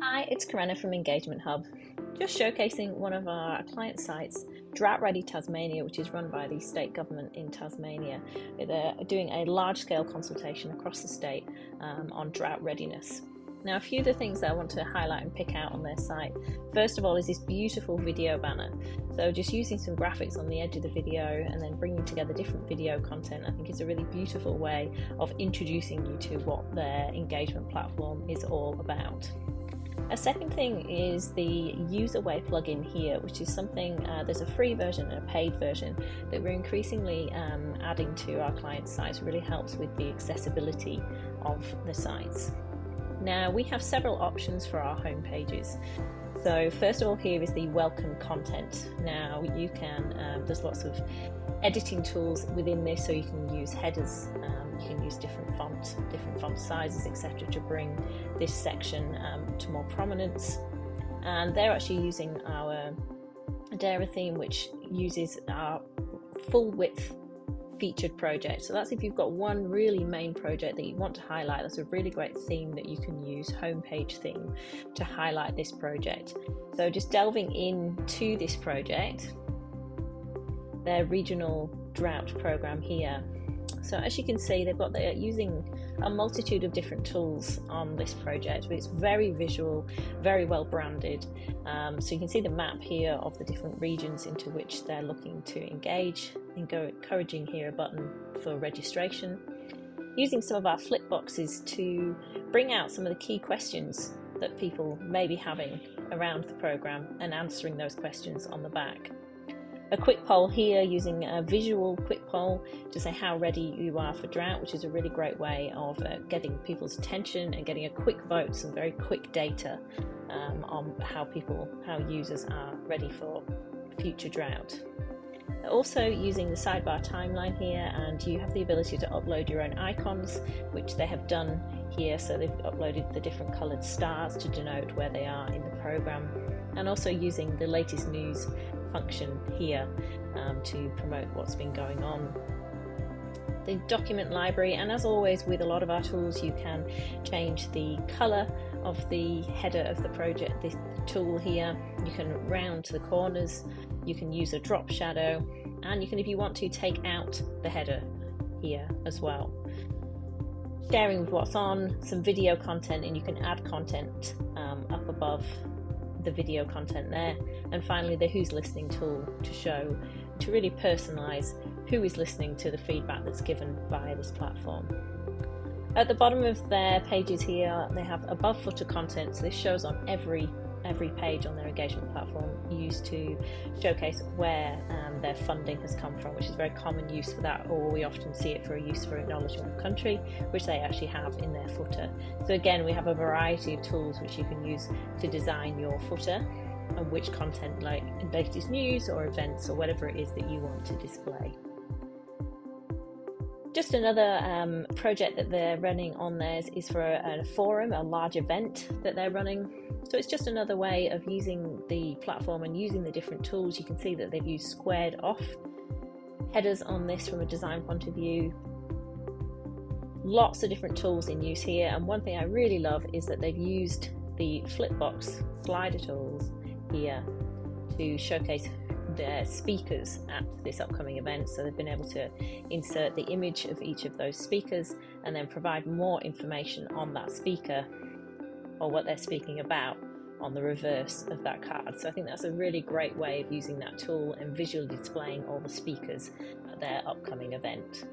Hi, it's Karenna from Engagement Hub. Just showcasing one of our client sites, Drought Ready Tasmania, which is run by the state government in Tasmania. They're doing a large-scale consultation across the state on drought readiness. Now, a few of the things that I want to highlight and pick out on their site, first of all, is this beautiful video banner. So just using some graphics on the edge of the video and then bringing together different video content, I think is a really beautiful way of introducing you to what their engagement platform is all about. A second thing is the user way plugin here, which is something, there's a free version and a paid version that we're increasingly adding to our client sites. It really helps with the accessibility of the sites. Now, we have several options for our home pages. So first of all, here is the welcome content. Now you can, there's lots of editing tools within this, so you can use headers, you can use different font sizes, etc. to bring this section to more prominence. And they're actually using our Adara theme, which uses our full width featured project. So that's if you've got one really main project that you want to highlight. That's a really great theme that you can use, homepage theme, to highlight this project. So just delving into this project, their regional drought program here. So as you can see, they're using a multitude of different tools on this project, but it's very visual, very well branded. So you can see the map here of the different regions into which they're looking to engage, and encouraging here a button for registration. Using some of our flipboxes to bring out some of the key questions that people may be having around the program and answering those questions on the back. A quick poll here, using a visual quick poll to say how ready you are for drought, which is a really great way of getting people's attention and getting a quick vote, some very quick data on how users are ready for future drought. Also using the sidebar timeline here, and you have the ability to upload your own icons, which they have done here. So they've uploaded the different coloured stars to denote where they are in the program, and also using the latest news function here to promote what's been going on. The document library, and as always with a lot of our tools, you can change the colour of the header of the project. This tool here, you can round to the corners, you can use a drop shadow, and you can, if you want to, take out the header here as well. Sharing with what's on, some video content, and you can add content up above the video content there. And finally, the who's listening tool to really personalize who is listening to the feedback that's given via this platform. At the bottom of their pages here, they have above footer content. So this shows on every page on their engagement platform, used to showcase where their funding has come from, which is very common use for that, or we often see it for a use for acknowledgement of country, which they actually have in their footer. So again, we have a variety of tools which you can use to design your footer and which content, like latest news or events or whatever it is that you want to display. Just another project that they're running on theirs is for a forum, a large event that they're running. So it's just another way of using the platform and using the different tools. You can see that they've used squared off headers on this from a design point of view. Lots of different tools in use here, and one thing I really love is that they've used the flipbox slider tools here to showcase their speakers at this upcoming event. So they've been able to insert the image of each of those speakers and then provide more information on that speaker or what they're speaking about on the reverse of that card. So I think that's a really great way of using that tool and visually displaying all the speakers at their upcoming event.